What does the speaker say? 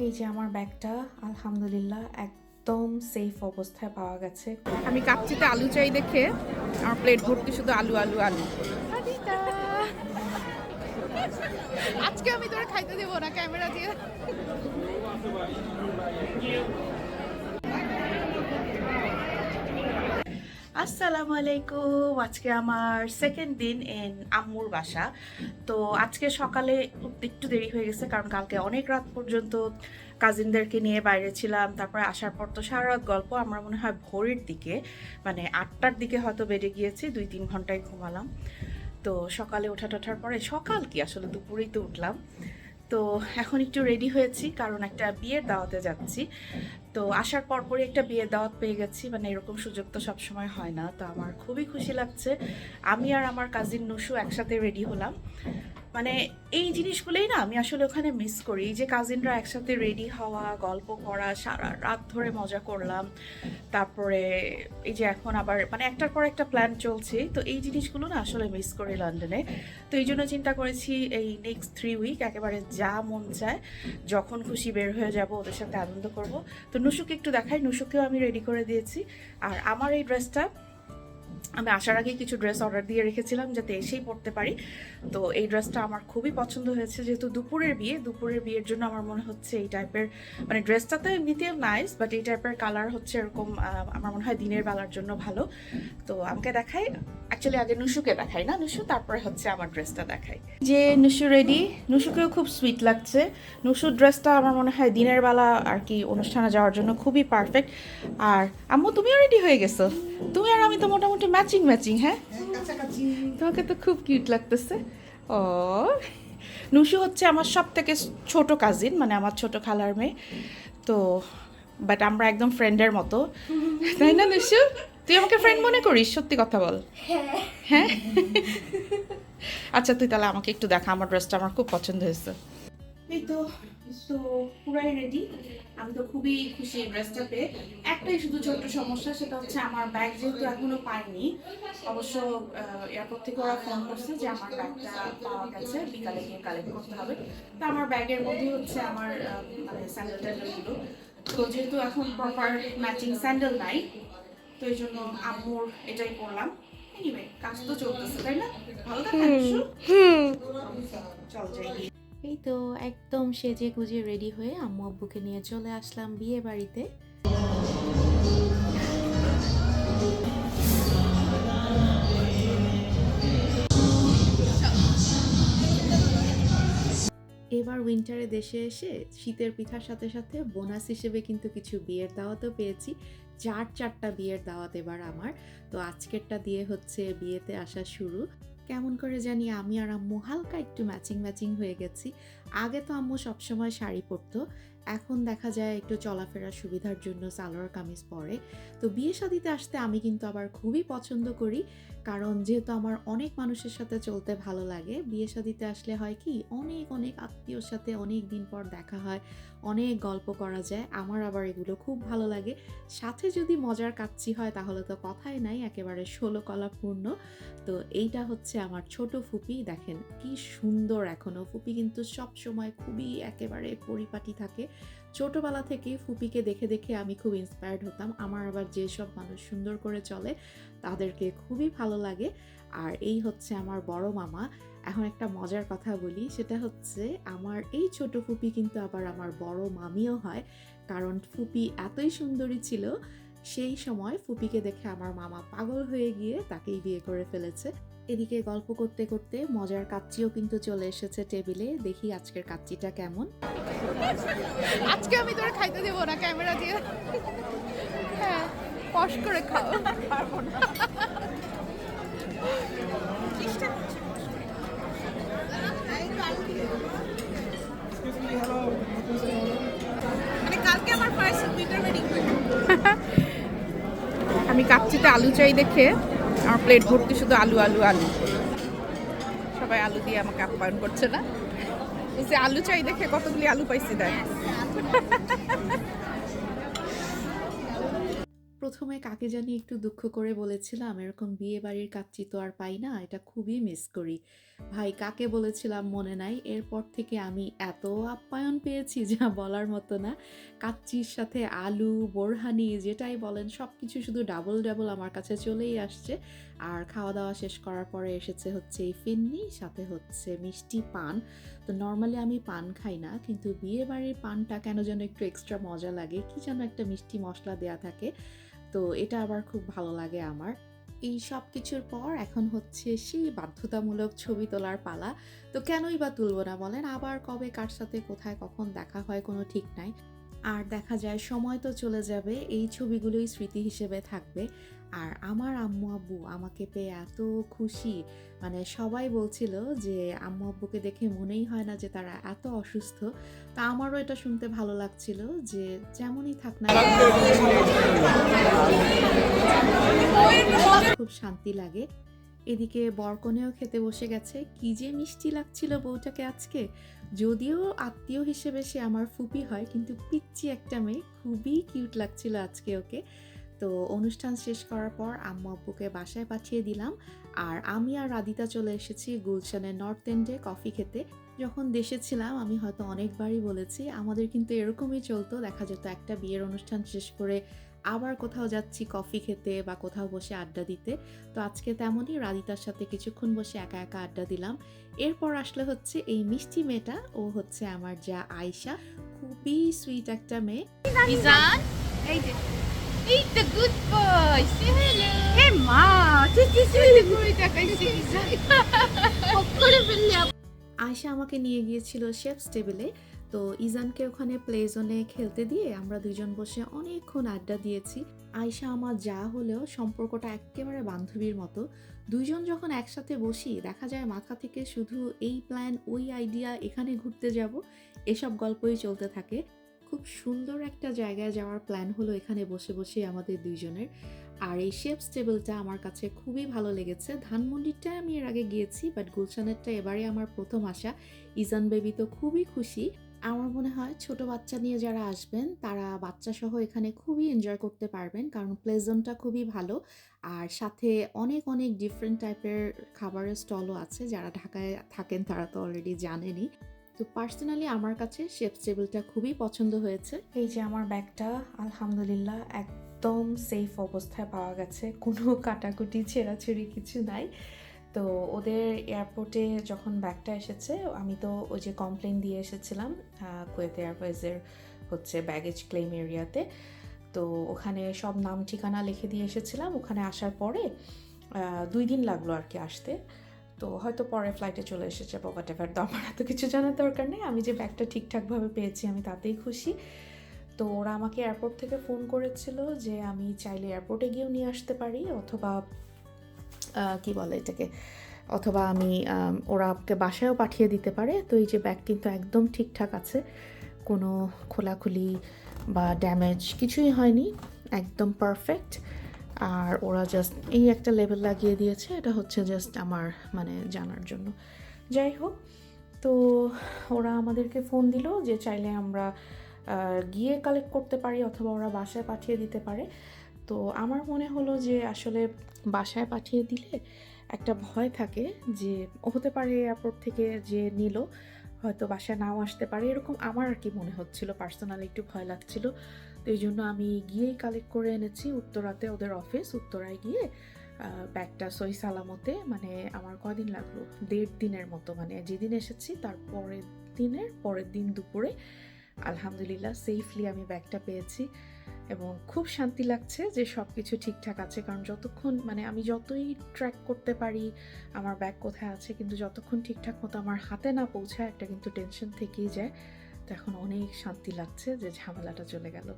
এই যে আমার ব্যাগটা আলহামদুলিল্লাহ একদম সেফ অবস্থায় পাওয়া গেছে। আমি কাচ্চিতে আলু চাই দেখে আমার প্লেট ভর্তি শুধু আলু আলু আলু। আদিতা, আজকে আমি তোরা খাইতে দেবো না ক্যামেরা দিয়ে। আসসালামু আলাইকুম। আজকে আমার সেকেন্ড দিন ইন আম্মুর বাসা। তো আজকে সকালে উঠতে একটু দেরি হয়ে গেছে, কারণ কালকে অনেক রাত পর্যন্ত কাজিনদেরকে নিয়ে বাইরে ছিলাম। তারপরে আসার পর তো সারা রাত গল্প, আমরা মনে হয় ভোরের দিকে মানে 8টার দিকে হয়তো বেডে গিয়েছি, 2-3 ঘন্টায় ঘুমালাম। তো সকালে ওঠার পরে, সকাল কি আসলে দুপুরেই তো উঠলাম। তো এখন একটু রেডি হয়েছি, কারণ একটা বিয়ের দাওয়াতে যাচ্ছি। তো আসার পরপরই একটা বিয়ের দাওয়াত পেয়ে গেছি, মানে এরকম সুযোগ তো সবসময় হয় না। তো আমার খুবই খুশি লাগছে। আমি আর আমার কাজিন নুসু একসাথে রেডি হলাম। মানে এই জিনিসগুলোই না আমি আসলে ওখানে মিস করি, এই যে কাজিনরা একসাথে রেডি হওয়া, গল্প করা, সারা রাত ধরে মজা করলাম। তারপরে এই যে এখন আবার মানে একটার পর একটা প্ল্যান চলছে, তো এই জিনিসগুলো না আসলে মিস করি লন্ডনে। তো এই জন্য চিন্তা করেছি এই নেক্সট 3 উইক একেবারে যা মন চায় যখন খুশি বের হয়ে যাব, ওদের সাথে আনন্দ করব। তো নুসুকে একটু দেখাই, নুসুকেও আমি রেডি করে দিয়েছি। আর আমার এই ড্রেসটা আমি আসার আগে কিছু ড্রেস অর্ডার দিয়ে রেখেছিলাম যাতে এসেই পরতে পারি। তো এই ড্রেসটা আমার খুবই পছন্দ হয়েছে, যেহেতু দুপুরের বিয়ের জন্য আমার মনে হচ্ছে এই টাইপের, মানে ড্রেসটা তো এমনিতেও নাইস, বাট এই টাইপের কালার হচ্ছে এরকম আমার মনে হয় দিনের বেলার জন্য ভালো। তো আমাকে দেখাই, অ্যাকচুয়ালি আগে নুসুকে দেখাই না, নুসু তারপরে হচ্ছে আমার ড্রেসটা দেখাই। যে নুসু রেডি, নুসুকেও খুব সুইট লাগছে। নুসুর ড্রেসটা আমার মনে হয় দিনের বেলা আর কি অনুষ্ঠানে যাওয়ার জন্য খুবই পারফেক্ট। আর আম্মু তুমিও রেডি হয়ে গেছো, তুমি আর আমি তো মোটামুটি ম্যাচিং ম্যাচিং। হ্যাঁ, তোমাকে তো খুব কিউট লাগতেছে। ও, নুসু হচ্ছে আমার সব থেকে ছোট কাজিন, মানে আমার ছোট খালার মেয়ে। তো বাট আমরা একদম ফ্রেন্ডের মতো, তাই না নুসু? তুই আমাকে ফ্রেন্ড মনে করিস? সত্যি কথা বল। হ্যাঁ। আচ্ছা তুই তাহলে আমাকে একটু দেখা, আমার ড্রেসটা আমার খুব পছন্দ হয়েছে। এই তো, তো পুরাই রেডি। আমি তো খুবই খুশি এই ড্রেসটা পেয়ে। একটাই শুধু ছোট্ট সমস্যা, সেটা হচ্ছে আমার ব্যাগ যেহেতু এখনো পাইনি। অবশ্য এয়ারপোর্ট থেকে ওরা ফোন করছে যে আমার ব্যাগটা পাওয়া গেছে, বিকালে গিয়ে কালেক্ট করতে হবে। তো আমার ব্যাগের মধ্যে হচ্ছে আমার মানে স্যান্ডেল ট্যান্ডেলগুলো। তো যেহেতু এখন প্রপার ম্যাচিং স্যান্ডেল নাই, তো এই জন্য আম্মুর এটাই করলাম। এনিওয়ে কাজ তো চলতেছে, তাই না? ভালো থাকে। চল যাই। এই তো একদম সেজে গুজে রেডি হয়ে আম্মু আব্বুকে নিয়ে চলে আসলাম বিয়ে বাড়িতে। এবার উইন্টারে দেশে এসে শীতের পিঠার সাথে সাথে বোনাস হিসেবে কিন্তু কিছু বিয়ের দাওয়াতও পেয়েছি। 4টা বিয়ের দাওয়াত এবার আমার। তো আজকেরটা দিয়ে হচ্ছে বিয়েতে আসা শুরু। কেমন করে জানি আমি আর আম্মু হালকা একটু ম্যাচিং ম্যাচিং হয়ে গেছি। আগে তো আম্মু সবসময় শাড়ি পরতো, এখন দেখা যায় একটু চলাফেরার সুবিধার জন্য সালোয়ার কামিজ পরে। তো বিয়ে শাদিতে আসতে আমি কিন্তু আবার খুবই পছন্দ করি, কারণ যেহেতু আমার অনেক মানুষের সাথে চলতে ভালো লাগে। বিয়ে শাদিতে আসলে হয় কি, অনেক অনেক আত্মীয়র সাথে অনেক দিন পর দেখা হয়, অনেক গল্প করা যায়। আমার আবার এগুলো খুব ভালো লাগে। সাথে যদি মজার কাচ্চি হয় তাহলে তো কথাই নাই, একেবারে 16 কলাপূর্ণ। তো এইটা হচ্ছে আমার ছোট ফুপি, দেখেন কি সুন্দর এখনো। ফুপি কিন্তু সব সময় খুবই একেবারে পরিপাটি থাকে। ছোটবেলা থেকেই ফুপিকে দেখে দেখে আমি খুব ইন্সপায়ার্ড হতাম। আমার আবার যেসব মানুষ সুন্দর করে চলে তাদেরকে খুবই ভালো লাগে। আর এই হচ্ছে আমার বড় মামা। এখন একটা মজার কথা বলি, সেটা হচ্ছে আমার এই ছোট ফুপি কিন্তু আবার আমার বড় মামিও হয়, কারণ ফুপি এতই সুন্দরী ছিল, সেই সময় ফুপিকে দেখে আমার মামা পাগল হয়ে গিয়ে তাকেই বিয়ে করে ফেলেছে। এদিকে গল্প করতে করতে মজার কাচ্চিও কিন্তু চলে এসেছে টেবিলে। দেখি আজকের কাচ্চিটা কেমন। আজকে আমি তোরা খাইতে দেবো না ক্যামেরা দিয়ে। হ্যাঁ, কষ করে খাও। পারবো না। মানে কালকে আমার ফার্স্ট প্রিপেয়ার ওয়েডিং। আমি কাচ্চিতে আলু চাই দেখে আমার প্লেট ভর্তি শুধু আলু আলু আলু। সবাই আলু দিয়ে আমাকে আপ্যায়ন করছে না, বলছে আলু চাই দেখে কতগুলি আলু পাইছি দেখ। প্রথমে কাকে জানি একটু দুঃখ করে বলেছিলাম এরকম বিয়ে বাড়ির কাচ্চি তো আর পাই না, এটা খুবই মিস করি। ভাই কাকে বলেছিলাম মনে নাই, এরপর থেকে আমি এত আপ্যায়ন পেয়েছি যা বলার মতো না। কাচ্চির সাথে আলু, বোরহানি যেটাই বলেন সব কিছু শুধু ডাবল ডাবল আমার কাছে চলেই আসছে। আর খাওয়া দাওয়া শেষ করার পরে এসেছে হচ্ছে এই ফিন্নি, সাথে হচ্ছে মিষ্টি পান। তো নর্মালি আমি পান খাই না, কিন্তু বিয়ে বাড়ির পানটা কেন যেন একটু এক্সট্রা মজা লাগে, কি যেন একটা মিষ্টি মশলা দেয়া থাকে, তো এটা আবার খুব ভালো লাগে আমার। এই সব কিছুর পর এখন হচ্ছে সেই বাধ্যতামূলক ছবি তোলার পালা। তো কেনই বা তুলব না বলেন, আবার কবে কার সাথে কোথায় কখন দেখা হয় কোনো ঠিক নাই। আর দেখা যায় সময় তো চলে যাবে, এই ছবিগুলোই স্মৃতি হিসেবে থাকবে। আর আমার আম্মু আব্বু আমাকে পেয়ে এত খুশি, মানে সবাই বলছিল যে আম্মু আব্বুকে দেখে মনেই হয় না যে তারা এত অসুস্থ। তা আমারও এটা শুনতে ভালো লাগছিল যে যেমনই থাক না খুব শান্তি লাগে। এদিকে বরকনেও খেতে বসে গেছে, কি যে মিষ্টি লাগছিল বউটাকে আজকে। যদিও আত্মীয় হিসেবে সে আমার ফুপি হয়, কিন্তু পিচ্চি একটা মেয়ে, খুবই কিউট লাগছিল আজকে ওকে। তো অনুষ্ঠান শেষ করার পর আম্মু আব্বুকে বাসায় পাঠিয়ে দিলাম। আর আমি আর রাদিতা চলে এসেছি গুলশানের নর্থ এন্ডে কফি খেতে। যখন দেশে ছিলাম আমি হয়তো অনেকবারই বলেছি, আমাদের কিন্তু এরকমই চলতো, দেখা যেত একটা বিয়ের অনুষ্ঠান শেষ করে আবার কোথাও যাচ্ছি কফি খেতে বা কোথাও বসে আড্ডা দিতে। তো আজকে তেমনই রাদিতার সাথে কিছুক্ষণ বসে একা একা আড্ডা দিলাম। এরপর আসলে হচ্ছে এই মিষ্টি মেয়েটা, ও হচ্ছে আমার যা আয়শা, খুবই সুইট একটা মেয়ে। ইজান, এই যে এই তো গুড বয়, সে হ্যালো। এ মা, তুই কিছু করে তাকাইছে ইজান। করে ফেললি। আয়শা আমাকে নিয়ে গিয়েছিল শেফস টেবিলে। তো ইজানকে ওখানে প্লে জোনে খেলতে দিয়ে আমরা দুজন বসে অনেকক্ষণ আড্ডা দিয়েছি। আয়শা আমার যা হলেও সম্পর্কটা একেবারে বান্ধবীর মতো। দুইজন যখন একসাথে বসি দেখা যায় মাথা থেকে শুধু এই প্ল্যান ওই আইডিয়া, এখানে ঘুরতে যাব, এসব গল্পই চলতে থাকে। খুব সুন্দর একটা জায়গায় যাওয়ার প্ল্যান হলো এখানে বসে বসে আমাদের দুইজনের। আর এই শেফস টেবিলটা আমার কাছে খুবই ভালো লেগেছে। ধানমন্ডিরটা আমি এর আগে গিয়েছি, বাট গুলশানেরটা এবারে আমার প্রথম আসা। ইজান বেবি তো খুবই খুশি। আমার মনে হয় ছোট বাচ্চা নিয়ে যারা আসবেন তারা বাচ্চা সহ এখানে খুবই এনজয় করতে পারবেন, কারণ প্লেজনটা খুবই ভালো। আর সাথে অনেক অনেক ডিফারেন্ট টাইপের খাবারের স্টলও আছে, যারা ঢাকায় থাকেন তারা তো অলরেডি জানেনই। তো পার্সোনালি আমার কাছে শেফস টেবিলটা খুবই পছন্দ হয়েছে। এই যে আমার ব্যাগটা আলহামদুলিল্লাহ একদম সেফ অবস্থায় পাওয়া গেছে, কোনো কাটাকুটি ছেঁড়াছুড়ি কিছু নাই। তো ওদের এয়ারপোর্টে যখন ব্যাগটা এসেছে, আমি তো ওই যে কমপ্লেন দিয়ে এসেছিলাম কুয়েত এয়ারওয়েজের হচ্ছে ব্যাগেজ ক্লেম এরিয়াতে। তো ওখানে সব নাম ঠিকানা লিখে দিয়ে এসেছিলাম। ওখানে আসার পরে 2 দিন লাগলো আর কি আসতে। তো হয়তো পরে ফ্লাইটে চলে এসেছে বা হোয়াট এভার, তো আমার এত কিছু জানার দরকার নেই। আমি যে ব্যাগটা ঠিকঠাকভাবে পেয়েছি আমি তাতেই খুশি। তো ওরা আমাকে এয়ারপোর্ট থেকে ফোন করেছিল যে আমি চাইলে এয়ারপোর্টে গিয়েও নিয়ে আসতে পারি, অথবা কি বলে এটাকে, অথবা আমি ওরা আমাকে বাসায়ও পাঠিয়ে দিতে পারে। তো এই যে ব্যাগ কিন্তু একদম ঠিকঠাক আছে, কোনো খোলাখুলি বা ড্যামেজ কিছুই হয়নি, একদম পারফেক্ট। আর ওরা জাস্ট এই একটা লেবেল লাগিয়ে দিয়েছে, এটা হচ্ছে জাস্ট আমার মানে জানার জন্য। যাই হোক, তো ওরা আমাদেরকে ফোন দিল যে চাইলে আমরা গিয়ে কালেক্ট করতে পারি অথবা ওরা বাসায় পাঠিয়ে দিতে পারে। তো আমার মনে হলো যে আসলে বাসায় পাঠিয়ে দিলে একটা ভয় থাকে যে হতে পারে এয়ারপোর্ট থেকে যে নিল হয়তো বাসায় নাও আসতে পারে, এরকম আমার আর কি মনে হচ্ছিল, পার্সোনালি একটু ভয় লাগছিল। তো এই জন্য আমি গিয়েই কালেক্ট করে এনেছি উত্তরাতে, ওদের অফিস উত্তরায় গিয়ে ব্যাগটা সই সালামতে, মানে আমার কদিন লাগলো, 1.5 দিনের মতো, মানে যেদিন এসেছি তার পরের দিন দুপুরে আলহামদুলিল্লাহ সেফলি আমি ব্যাগটা পেয়েছি। এবং খুব শান্তি লাগছে যে সব কিছু ঠিকঠাক আছে, কারণ যতক্ষণ মানে আমি যতই ট্র্যাক করতে পারি আমার ব্যাগ কোথায় আছে, কিন্তু যতক্ষণ ঠিকঠাক মতো আমার হাতে না পৌঁছায় একটা কিন্তু টেনশন থেকেই যায়। তো এখন অনেক শান্তি লাগছে যে ঝামেলাটা চলে গেল।